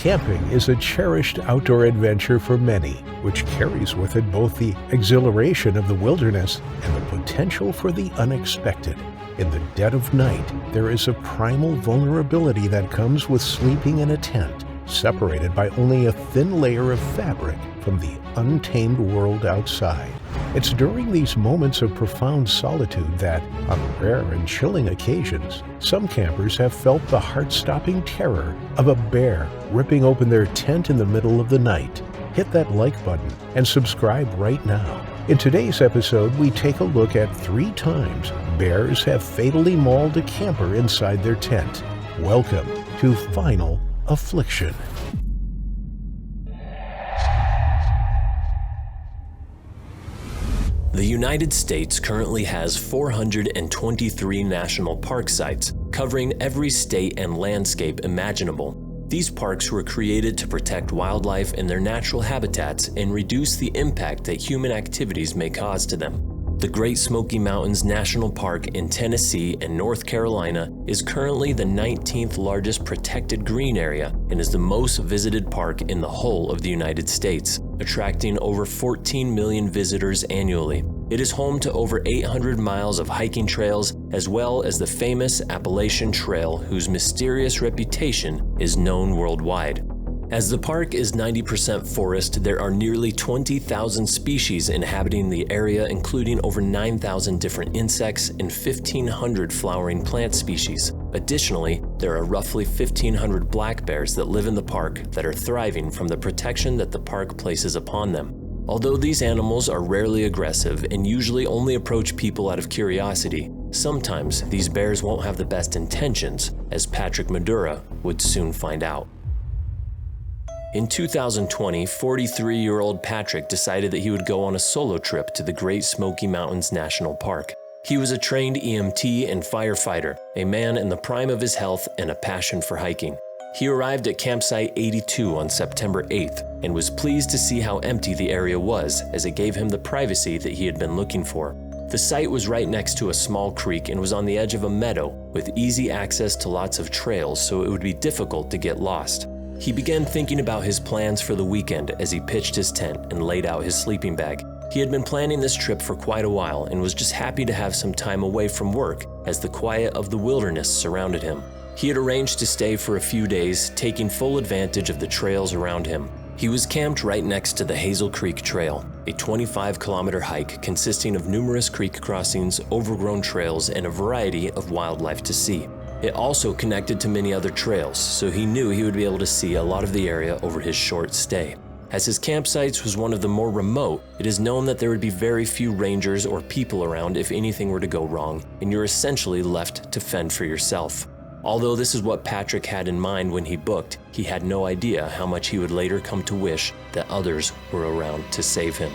Camping is a cherished outdoor adventure for many, which carries with it both the exhilaration of the wilderness and the potential for the unexpected. In the dead of night, there is a primal vulnerability that comes with sleeping in a tent, separated by only a thin layer of fabric from the untamed world outside. It's during these moments of profound solitude that, on rare and chilling occasions, some campers have felt the heart-stopping terror of a bear ripping open their tent in the middle of the night. Hit that like button and subscribe right now. In today's episode, we take a look at 3 times bears have fatally mauled a camper inside their tent. Welcome to Final Affliction. The United States currently has 423 national park sites, covering every state and landscape imaginable. These parks were created to protect wildlife in their natural habitats and reduce the impact that human activities may cause to them. The Great Smoky Mountains National Park in Tennessee and North Carolina is currently the 19th largest protected green area and is the most visited park in the whole of the United States, attracting over 14 million visitors annually. It is home to over 800 miles of hiking trails, as well as the famous Appalachian Trail, whose mysterious reputation is known worldwide. As the park is 90% forest, there are nearly 20,000 species inhabiting the area, including over 9,000 different insects and 1,500 flowering plant species. Additionally, there are roughly 1,500 black bears that live in the park that are thriving from the protection that the park places upon them. Although these animals are rarely aggressive and usually only approach people out of curiosity, sometimes these bears won't have the best intentions, as Patrick Madura would soon find out. In 2020, 43-year-old Patrick decided that he would go on a solo trip to the Great Smoky Mountains National Park. He was a trained EMT and firefighter, a man in the prime of his health and a passion for hiking. He arrived at campsite 82 on September 8th and was pleased to see how empty the area was, as it gave him the privacy that he had been looking for. The site was right next to a small creek and was on the edge of a meadow with easy access to lots of trails, so it would be difficult to get lost. He began thinking about his plans for the weekend as he pitched his tent and laid out his sleeping bag. He had been planning this trip for quite a while and was just happy to have some time away from work as the quiet of the wilderness surrounded him. He had arranged to stay for a few days, taking full advantage of the trails around him. He was camped right next to the Hazel Creek Trail, a 25-kilometer hike consisting of numerous creek crossings, overgrown trails, and a variety of wildlife to see. It also connected to many other trails, so he knew he would be able to see a lot of the area over his short stay. As his campsite was one of the more remote, it is known that there would be very few rangers or people around if anything were to go wrong, and you're essentially left to fend for yourself. Although this is what Patrick had in mind when he booked, he had no idea how much he would later come to wish that others were around to save him.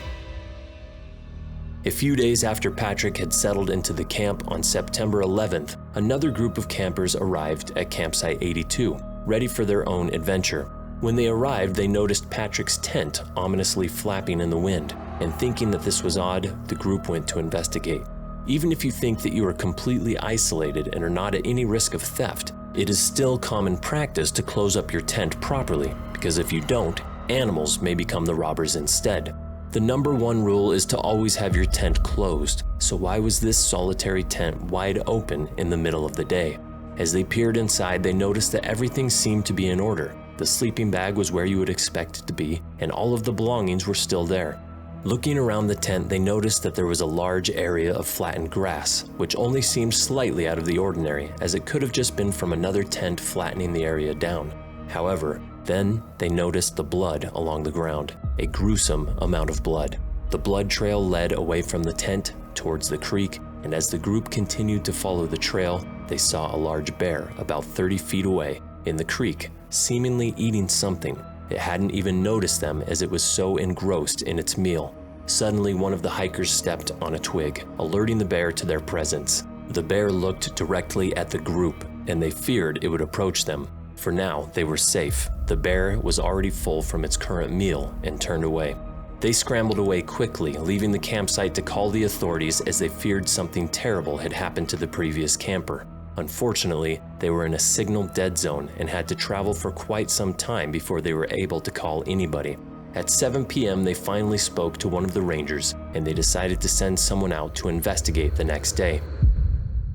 A few days after Patrick had settled into the camp on September 11th, another group of campers arrived at campsite 82, ready for their own adventure. When they arrived, they noticed Patrick's tent ominously flapping in the wind, and thinking that this was odd, the group went to investigate. Even if you think that you are completely isolated and are not at any risk of theft, it is still common practice to close up your tent properly, because if you don't, animals may become the robbers instead. The number one rule is to always have your tent closed, so why was this solitary tent wide open in the middle of the day? As they peered inside, they noticed that everything seemed to be in order. The sleeping bag was where you would expect it to be, and all of the belongings were still there. Looking around the tent, they noticed that there was a large area of flattened grass, which only seemed slightly out of the ordinary, as it could have just been from another tent flattening the area down. However, then they noticed the blood along the ground, a gruesome amount of blood. The blood trail led away from the tent towards the creek, and as the group continued to follow the trail, they saw a large bear about 30 feet away in the creek, seemingly eating something. It hadn't even noticed them as it was so engrossed in its meal. Suddenly, one of the hikers stepped on a twig, alerting the bear to their presence. The bear looked directly at the group, and they feared it would approach them. For now, they were safe. The bear was already full from its current meal and turned away. They scrambled away quickly, leaving the campsite to call the authorities as they feared something terrible had happened to the previous camper. Unfortunately, they were in a signal dead zone and had to travel for quite some time before they were able to call anybody. At 7 p.m., they finally spoke to one of the rangers, and they decided to send someone out to investigate the next day.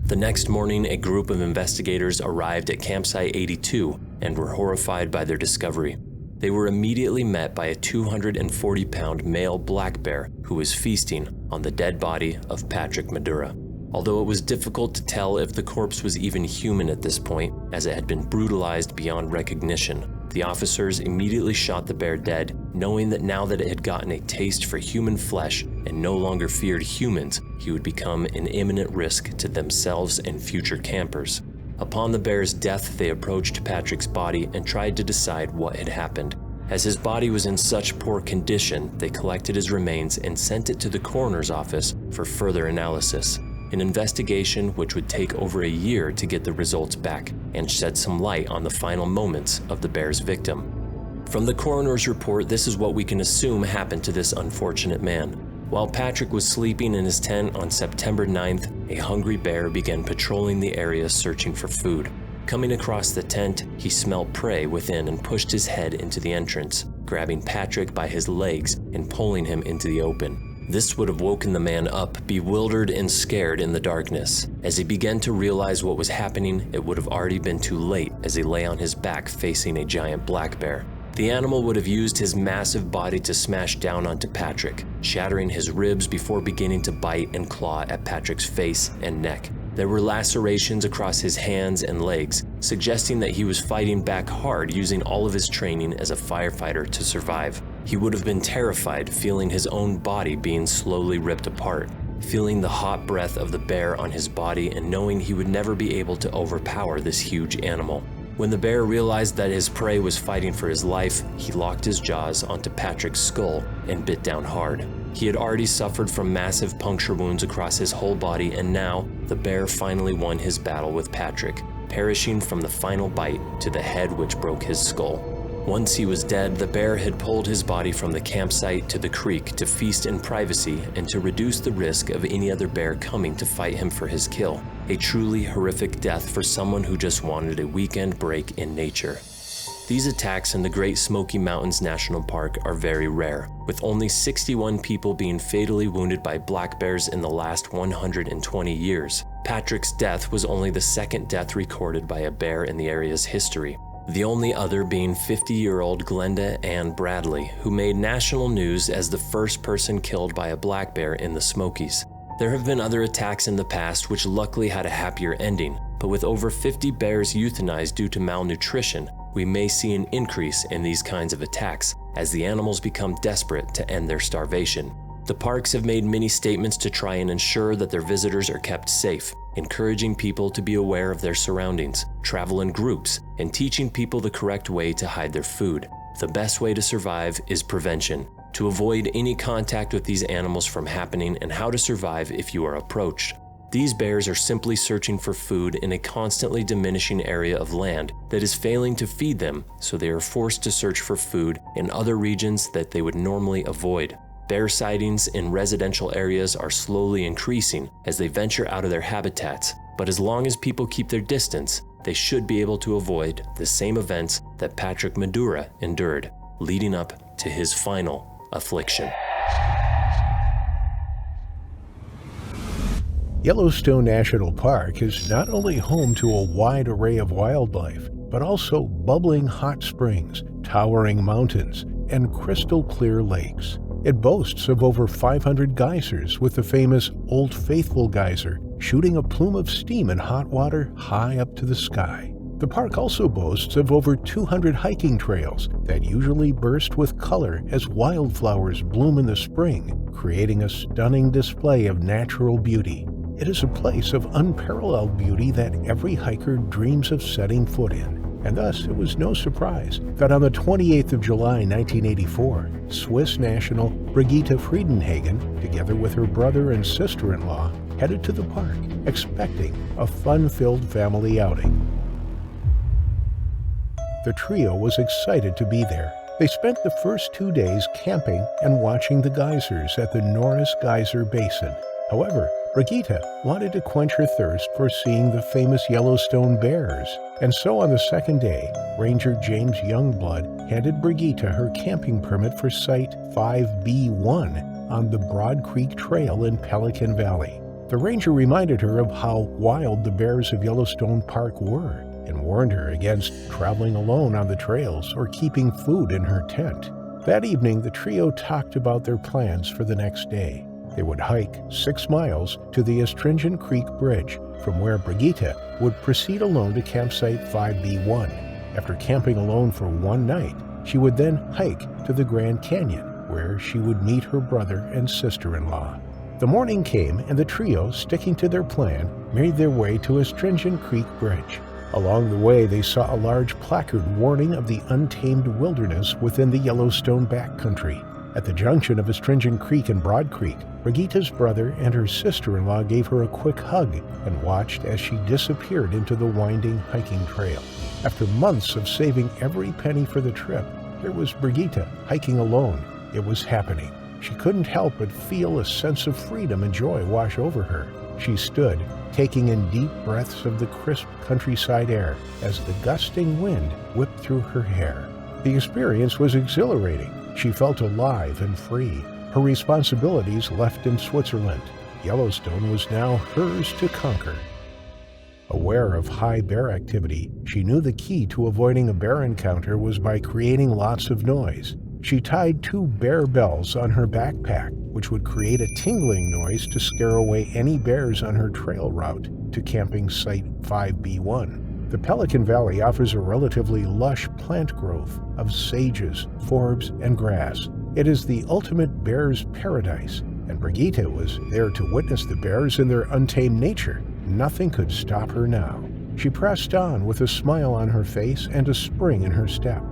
The next morning, a group of investigators arrived at campsite 82 and were horrified by their discovery. They were immediately met by a 240-pound male black bear who was feasting on the dead body of Patrick Madura. Although it was difficult to tell if the corpse was even human at this point, as it had been brutalized beyond recognition, the officers immediately shot the bear dead, knowing that now that it had gotten a taste for human flesh and no longer feared humans, he would become an imminent risk to themselves and future campers. Upon the bear's death, they approached Patrick's body and tried to decide what had happened. As his body was in such poor condition, they collected his remains and sent it to the coroner's office for further analysis. An investigation which would take over a year to get the results back and shed some light on the final moments of the bear's victim. From the coroner's report, this is what we can assume happened to this unfortunate man. While Patrick was sleeping in his tent on September 9th, a hungry bear began patrolling the area searching for food. Coming across the tent, he smelled prey within and pushed his head into the entrance, grabbing Patrick by his legs and pulling him into the open. This would have woken the man up, bewildered and scared in the darkness. As he began to realize what was happening, it would have already been too late as he lay on his back facing a giant black bear. The animal would have used his massive body to smash down onto Patrick, shattering his ribs before beginning to bite and claw at Patrick's face and neck. There were lacerations across his hands and legs, suggesting that he was fighting back hard using all of his training as a firefighter to survive. He would have been terrified, feeling his own body being slowly ripped apart, feeling the hot breath of the bear on his body and knowing he would never be able to overpower this huge animal. When the bear realized that his prey was fighting for his life, he locked his jaws onto Patrick's skull and bit down hard. He had already suffered from massive puncture wounds across his whole body, and now the bear finally won his battle with Patrick, perishing from the final bite to the head which broke his skull. Once he was dead, the bear had pulled his body from the campsite to the creek to feast in privacy and to reduce the risk of any other bear coming to fight him for his kill. A truly horrific death for someone who just wanted a weekend break in nature. These attacks in the Great Smoky Mountains National Park are very rare, with only 61 people being fatally wounded by black bears in the last 120 years. Patrick's death was only the second death recorded by a bear in the area's history, the only other being 50-year-old Glenda Ann Bradley, who made national news as the first person killed by a black bear in the Smokies. There have been other attacks in the past which luckily had a happier ending, but with over 50 bears euthanized due to malnutrition, we may see an increase in these kinds of attacks as the animals become desperate to end their starvation. The parks have made many statements to try and ensure that their visitors are kept safe, encouraging people to be aware of their surroundings, travel in groups, and teaching people the correct way to hide their food. The best way to survive is prevention, to avoid any contact with these animals from happening, and how to survive if you are approached. These bears are simply searching for food in a constantly diminishing area of land that is failing to feed them, so they are forced to search for food in other regions that they would normally avoid. Bear sightings in residential areas are slowly increasing as they venture out of their habitats, but as long as people keep their distance, they should be able to avoid the same events that Patrick Madura endured, leading up to his final affliction. Yellowstone National Park is not only home to a wide array of wildlife, but also bubbling hot springs, towering mountains, and crystal clear lakes. It boasts of over 500 geysers, with the famous Old Faithful geyser shooting a plume of steam and hot water high up to the sky. The park also boasts of over 200 hiking trails that usually burst with color as wildflowers bloom in the spring, creating a stunning display of natural beauty. It is a place of unparalleled beauty that every hiker dreams of setting foot in. And thus, it was no surprise that on the 28th of July 1984, Swiss national Brigitta Fredenha, together with her brother and sister-in-law, headed to the park, expecting a fun-filled family outing. The trio was excited to be there. They spent the first 2 days camping and watching the geysers at the Norris Geyser Basin. However, Brigitta wanted to quench her thirst for seeing the famous Yellowstone bears, and so on the second day, Ranger James Youngblood handed Brigitta her camping permit for Site 5B1 on the Broad Creek Trail in Pelican Valley. The ranger reminded her of how wild the bears of Yellowstone Park were, and warned her against traveling alone on the trails or keeping food in her tent. That evening, the trio talked about their plans for the next day. They would hike 6 miles to the Astringent Creek Bridge, from where Brigitta would proceed alone to campsite 5B1. After camping alone for one night, she would then hike to the Grand Canyon, where she would meet her brother and sister-in-law. The morning came, and the trio, sticking to their plan, made their way to Astringent Creek Bridge. Along the way, they saw a large placard warning of the untamed wilderness within the Yellowstone backcountry. At the junction of Astringent Creek and Broad Creek, Brigitta's brother and her sister-in-law gave her a quick hug and watched as she disappeared into the winding hiking trail. After months of saving every penny for the trip, here was Brigitta hiking alone. It was happening. She couldn't help but feel a sense of freedom and joy wash over her. She stood, taking in deep breaths of the crisp countryside air as the gusting wind whipped through her hair. The experience was exhilarating. She felt alive and free, her responsibilities left in Switzerland. Yellowstone was now hers to conquer. Aware of high bear activity, she knew the key to avoiding a bear encounter was by creating lots of noise. She tied 2 bear bells on her backpack, which would create a tingling noise to scare away any bears on her trail route to camping site 5B1. The Pelican Valley offers a relatively lush plant growth of sages, forbs, and grass. It is the ultimate bear's paradise, and Brigitta was there to witness the bears in their untamed nature. Nothing could stop her now. She pressed on with a smile on her face and a spring in her step.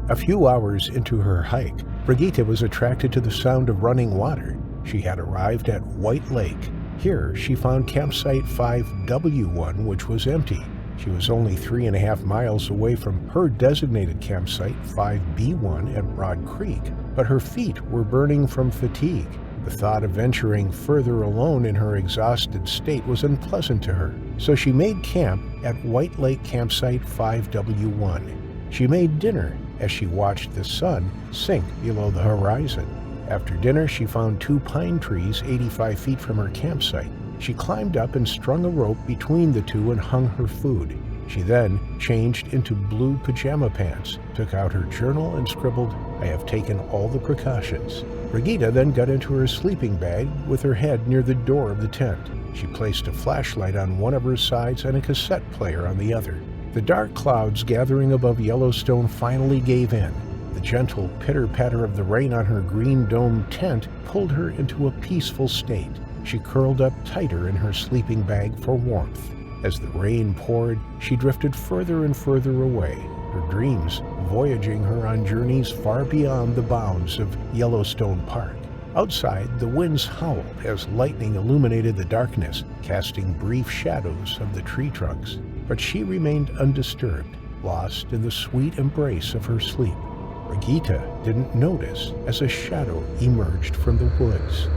A few hours into her hike, Brigitta was attracted to the sound of running water. She had arrived at White Lake. Here, she found campsite 5W1, which was empty. She was only 3.5 miles away from her designated campsite, 5B1 at Broad Creek, but her feet were burning from fatigue. The thought of venturing further alone in her exhausted state was unpleasant to her, so she made camp at White Lake campsite 5W1. She made dinner as she watched the sun sink below the horizon. After dinner, she found 2 pine trees 85 feet from her campsite. She climbed up and strung a rope between the 2 and hung her food. She then changed into blue pajama pants, took out her journal and scribbled, "I have taken all the precautions." Brigitta then got into her sleeping bag with her head near the door of the tent. She placed a flashlight on one of her sides and a cassette player on the other. The dark clouds gathering above Yellowstone finally gave in. The gentle pitter-patter of the rain on her green-domed tent pulled her into a peaceful state. She curled up tighter in her sleeping bag for warmth. As the rain poured, she drifted further and further away, her dreams voyaging her on journeys far beyond the bounds of Yellowstone Park. Outside, the winds howled as lightning illuminated the darkness, casting brief shadows of the tree trunks. But she remained undisturbed, lost in the sweet embrace of her sleep. Brigitta didn't notice as a shadow emerged from the woods.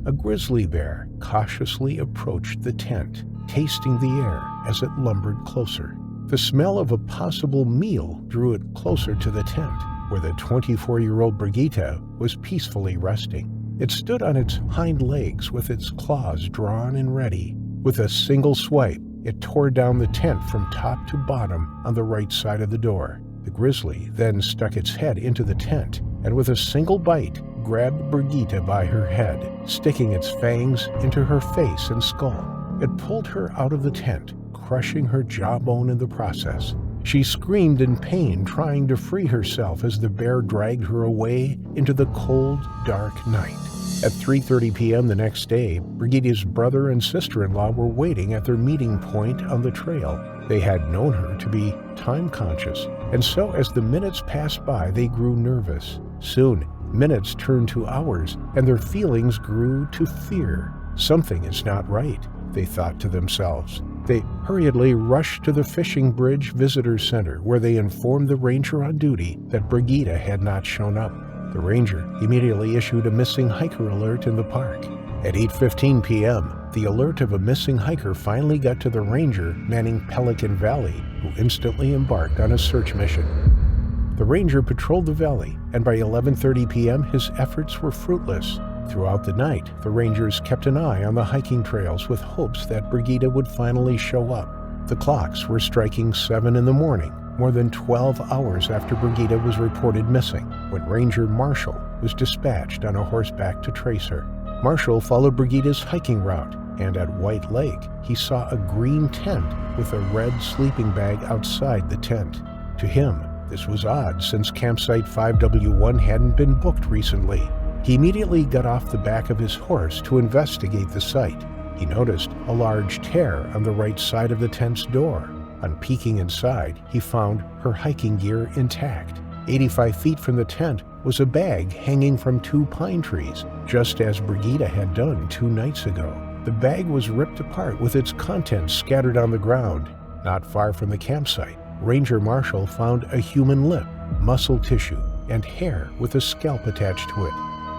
A grizzly bear cautiously approached the tent, tasting the air as it lumbered closer. The smell of a possible meal drew it closer to the tent, where the 24-year-old Brigitta was peacefully resting. It stood on its hind legs with its claws drawn and ready. With a single swipe, it tore down the tent from top to bottom on the right side of the door. The grizzly then stuck its head into the tent, and with a single bite, grabbed Brigitta by her head, sticking its fangs into her face and skull. It pulled her out of the tent, crushing her jawbone in the process. She screamed in pain, trying to free herself as the bear dragged her away into the cold, dark night. At 3:30 p.m. the next day, Brigitta's brother and sister-in-law were waiting at their meeting point on the trail. They had known her to be time-conscious, and so as the minutes passed by, they grew nervous. Soon, minutes turned to hours, and their feelings grew to fear. Something is not right, they thought to themselves. They hurriedly rushed to the Fishing Bridge Visitor Center, where they informed the ranger on duty that Brigitta had not shown up. The ranger immediately issued a missing hiker alert in the park. At 8:15 p.m., the alert of a missing hiker finally got to the ranger manning Pelican Valley, who instantly embarked on a search mission. The ranger patrolled the valley, and by 11:30 p.m. his efforts were fruitless. Throughout the night, the rangers kept an eye on the hiking trails with hopes that Brigitta would finally show up. The clocks were striking 7 in the morning, more than 12 hours after Brigitta was reported missing, when Ranger Marshall was dispatched on a horseback to trace her. Marshall followed Brigitta's hiking route, and at White Lake, he saw a green tent with a red sleeping bag outside the tent. To him, this was odd since campsite 5W1 hadn't been booked recently. He immediately got off the back of his horse to investigate the site. He noticed a large tear on the right side of the tent's door. On peeking inside, he found her hiking gear intact. 85 feet from the tent was a bag hanging from 2 pine trees, just as Brigitta had done 2 nights ago. The bag was ripped apart with its contents scattered on the ground. Not far from the campsite, Ranger Marshall found a human lip, muscle tissue, and hair with a scalp attached to it.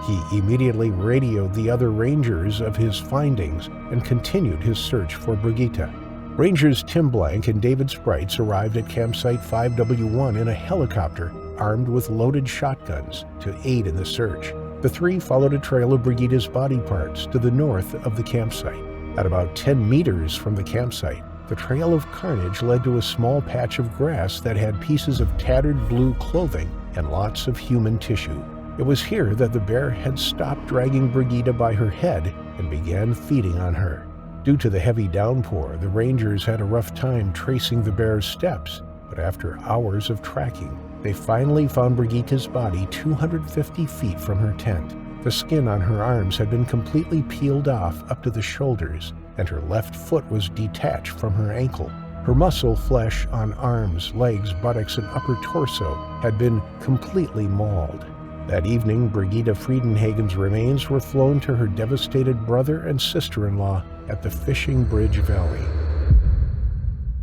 He immediately radioed the other rangers of his findings and continued his search for Brigitta. Rangers Tim Blank and David Sprites arrived at campsite 5W1 in a helicopter armed with loaded shotguns to aid in the search. The 3 followed a trail of Brigitta's body parts to the north of the campsite. At about 10 meters from the campsite, the trail of carnage led to a small patch of grass that had pieces of tattered blue clothing and lots of human tissue. It was here that the bear had stopped dragging Brigitta by her head and began feeding on her. Due to the heavy downpour, the rangers had a rough time tracing the bear's steps, but after hours of tracking, they finally found Brigitta's body 250 feet from her tent. The skin on her arms had been completely peeled off up to the shoulders, and her left foot was detached from her ankle. Her muscle flesh on arms, legs, buttocks, and upper torso had been completely mauled. That evening, Brigitta Fredenhagen's remains were flown to her devastated brother and sister-in-law at the Fishing Bridge Valley.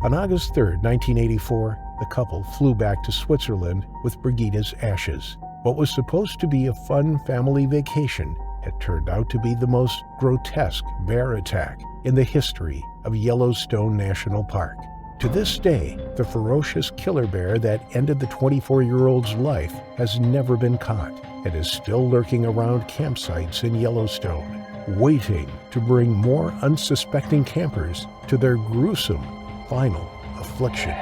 On August 3, 1984, the couple flew back to Switzerland with Brigitta's ashes. What was supposed to be a fun family vacation had turned out to be the most grotesque bear attack in the history of Yellowstone National Park. To this day, the ferocious killer bear that ended the 24-year-old's life has never been caught and is still lurking around campsites in Yellowstone, waiting to bring more unsuspecting campers to their gruesome final affliction.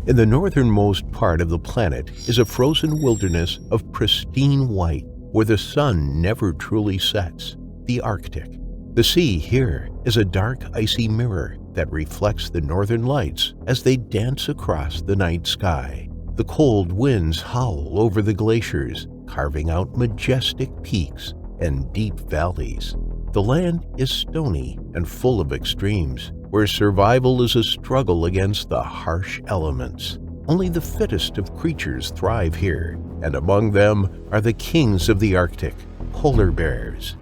In the northernmost part of the planet is a frozen wilderness of pristine white where the sun never truly sets, the Arctic. The sea here is a dark, icy mirror that reflects the northern lights as they dance across the night sky. The cold winds howl over the glaciers, carving out majestic peaks and deep valleys. The land is stony and full of extremes, where survival is a struggle against the harsh elements. Only the fittest of creatures thrive here, and among them are the kings of the Arctic, polar bears.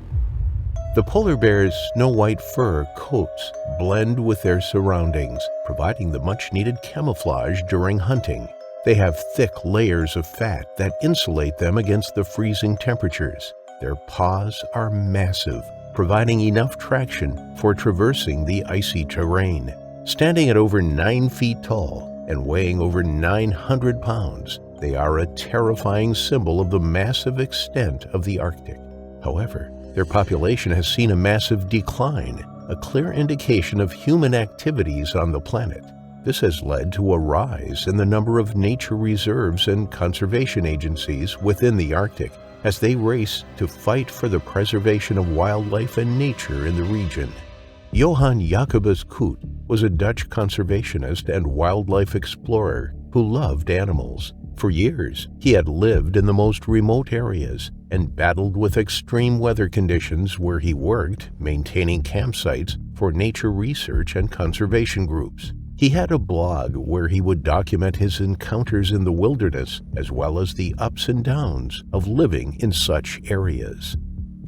The polar bear's snow-white fur coats blend with their surroundings, providing the much-needed camouflage during hunting. They have thick layers of fat that insulate them against the freezing temperatures. Their paws are massive, providing enough traction for traversing the icy terrain. Standing at over 9 feet tall and weighing over 900 pounds, they are a terrifying symbol of the massive extent of the Arctic. However, their population has seen a massive decline, a clear indication of human activities on the planet. This has led to a rise in the number of nature reserves and conservation agencies within the Arctic as they race to fight for the preservation of wildlife and nature in the region. Johan Kootte was a Dutch conservationist and wildlife explorer who loved animals. For years, he had lived in the most remote areas and battled with extreme weather conditions where he worked maintaining campsites for nature research and conservation groups. He had a blog where he would document his encounters in the wilderness as well as the ups and downs of living in such areas.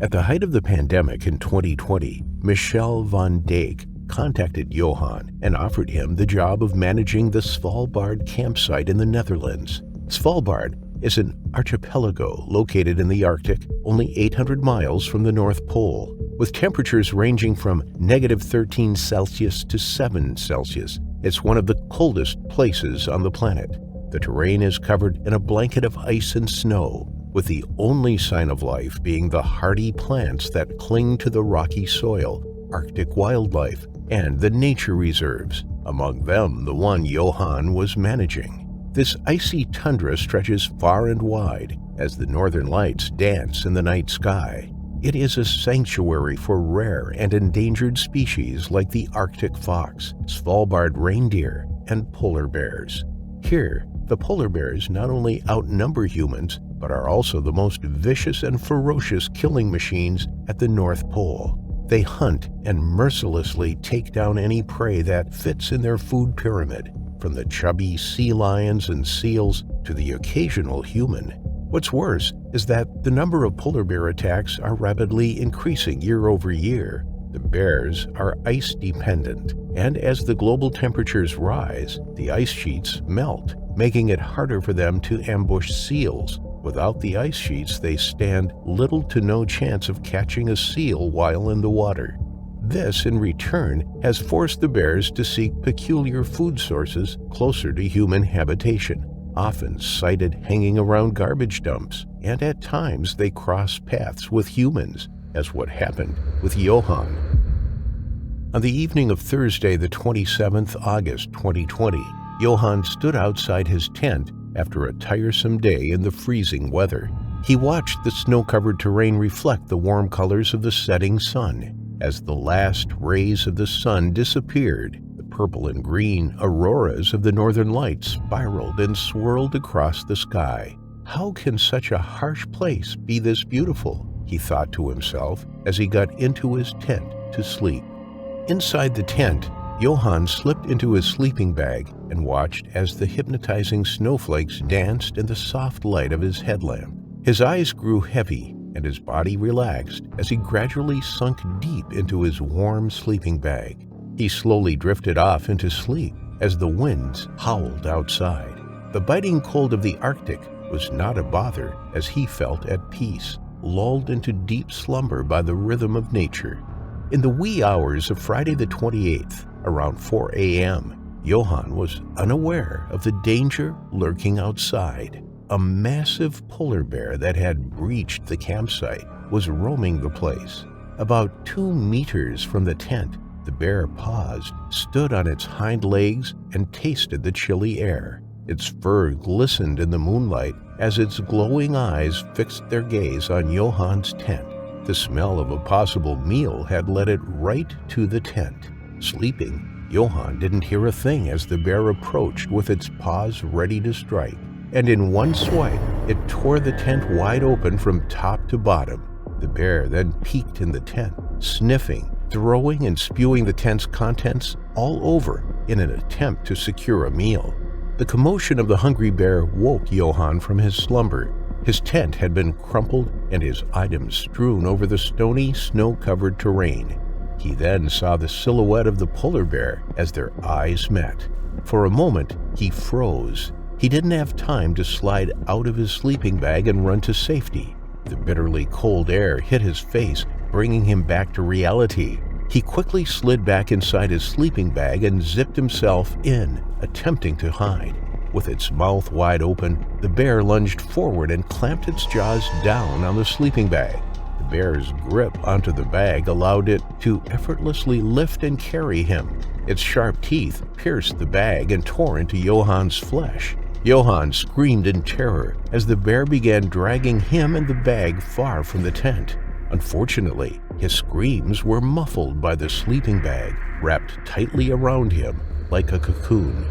At the height of the pandemic in 2020, Michelle van Dijk contacted Johan and offered him the job of managing the Svalbard campsite in the Netherlands. Svalbard is an archipelago located in the Arctic, only 800 miles from the North Pole, with temperatures ranging from -13 Celsius to 7 Celsius. It's one of the coldest places on the planet. The terrain is covered in a blanket of ice and snow, with the only sign of life being the hardy plants that cling to the rocky soil, Arctic wildlife, and the nature reserves, among them the one Johan was managing. This icy tundra stretches far and wide as the northern lights dance in the night sky. It is a sanctuary for rare and endangered species like the Arctic fox, Svalbard reindeer, and polar bears. Here, the polar bears not only outnumber humans, but are also the most vicious and ferocious killing machines at the North Pole. They hunt and mercilessly take down any prey that fits in their food pyramid, from the chubby sea lions and seals to the occasional human. What's worse is that the number of polar bear attacks are rapidly increasing year over year. The bears are ice-dependent, and as the global temperatures rise, the ice sheets melt, making it harder for them to ambush seals. Without the ice sheets, they stand little to no chance of catching a seal while in the water. This, in return, has forced the bears to seek peculiar food sources closer to human habitation, often sighted hanging around garbage dumps, and at times they cross paths with humans, as what happened with Johan. On the evening of Thursday, the 27th August 2020, Johan stood outside his tent after a tiresome day in the freezing weather. He watched the snow-covered terrain reflect the warm colors of the setting sun. As the last rays of the sun disappeared, the purple and green auroras of the northern lights spiraled and swirled across the sky. How can such a harsh place be this beautiful? He thought to himself as he got into his tent to sleep. Inside the tent, Johan slipped into his sleeping bag and watched as the hypnotizing snowflakes danced in the soft light of his headlamp. His eyes grew heavy and his body relaxed as he gradually sunk deep into his warm sleeping bag. He slowly drifted off into sleep as the winds howled outside. The biting cold of the Arctic was not a bother as he felt at peace, lulled into deep slumber by the rhythm of nature. In the wee hours of Friday the 28th, around 4 a.m., Johan was unaware of the danger lurking outside. A massive polar bear that had breached the campsite was roaming the place. About 2 meters from the tent, the bear paused, stood on its hind legs, and tasted the chilly air. Its fur glistened in the moonlight as its glowing eyes fixed their gaze on Johan's tent. The smell of a possible meal had led it right to the tent. Sleeping, Johan didn't hear a thing as the bear approached with its paws ready to strike. And in one swipe, it tore the tent wide open from top to bottom. The bear then peeked in the tent, sniffing, throwing and spewing the tent's contents all over in an attempt to secure a meal. The commotion of the hungry bear woke Johan from his slumber. His tent had been crumpled and his items strewn over the stony, snow-covered terrain. He then saw the silhouette of the polar bear as their eyes met. For a moment, he froze. He didn't have time to slide out of his sleeping bag and run to safety. The bitterly cold air hit his face, bringing him back to reality. He quickly slid back inside his sleeping bag and zipped himself in, attempting to hide. With its mouth wide open, the bear lunged forward and clamped its jaws down on the sleeping bag. The bear's grip onto the bag allowed it to effortlessly lift and carry him. Its sharp teeth pierced the bag and tore into Johan's flesh. Johan screamed in terror as the bear began dragging him and the bag far from the tent. Unfortunately, his screams were muffled by the sleeping bag wrapped tightly around him like a cocoon.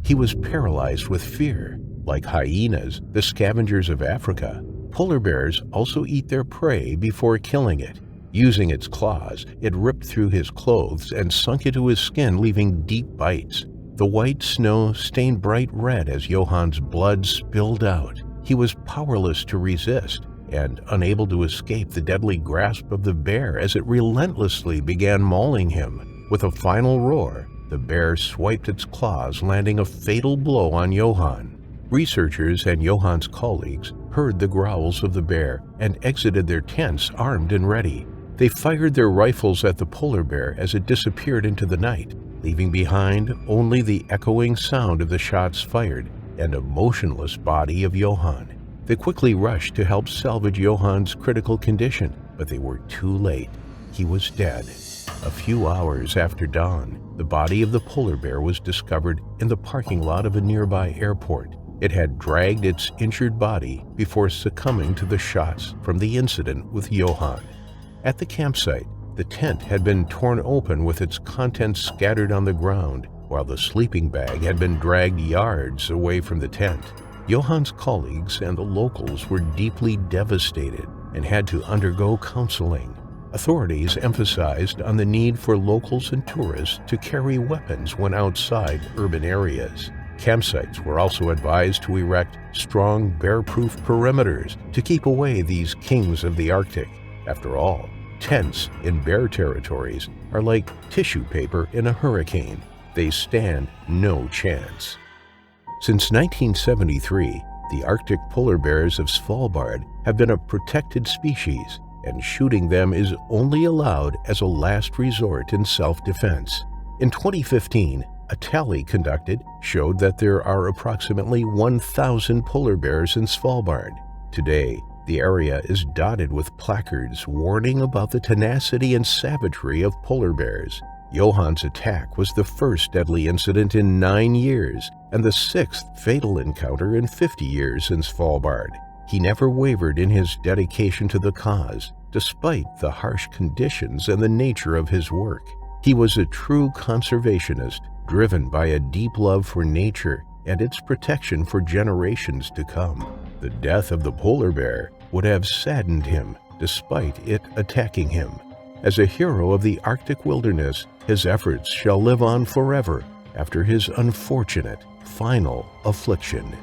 He was paralyzed with fear. Like hyenas, the scavengers of Africa, polar bears also eat their prey before killing it. Using its claws, it ripped through his clothes and sunk into his skin, leaving deep bites. The white snow stained bright red as Johan's blood spilled out. He was powerless to resist and unable to escape the deadly grasp of the bear as it relentlessly began mauling him. With a final roar, the bear swiped its claws, landing a fatal blow on Johan. Researchers and Johan's colleagues heard the growls of the bear and exited their tents armed and ready. They fired their rifles at the polar bear as it disappeared into the night, leaving behind only the echoing sound of the shots fired and a motionless body of Johan. They quickly rushed to help salvage Johan's critical condition, but they were too late. He was dead. A few hours after dawn, the body of the polar bear was discovered in the parking lot of a nearby airport. It had dragged its injured body before succumbing to the shots from the incident with Johan. At the campsite, the tent had been torn open with its contents scattered on the ground, while the sleeping bag had been dragged yards away from the tent. Johan's colleagues and the locals were deeply devastated and had to undergo counseling. Authorities emphasized on the need for locals and tourists to carry weapons when outside urban areas. Campsites were also advised to erect strong bear-proof perimeters to keep away these kings of the Arctic. After all, tents in bear territories are like tissue paper in a hurricane. They stand no chance. Since 1973, the Arctic polar bears of Svalbard have been a protected species, and shooting them is only allowed as a last resort in self-defense. In 2015, a tally conducted showed that there are approximately 1,000 polar bears in Svalbard. Today, the area is dotted with placards warning about the tenacity and savagery of polar bears. Johan's attack was the first deadly incident in 9 years and the 6th fatal encounter in 50 years in Svalbard. He never wavered in his dedication to the cause, despite the harsh conditions and the nature of his work. He was a true conservationist, driven by a deep love for nature and its protection for generations to come. The death of the polar bear would have saddened him, despite it attacking him. As a hero of the Arctic wilderness, his efforts shall live on forever after his unfortunate final affliction.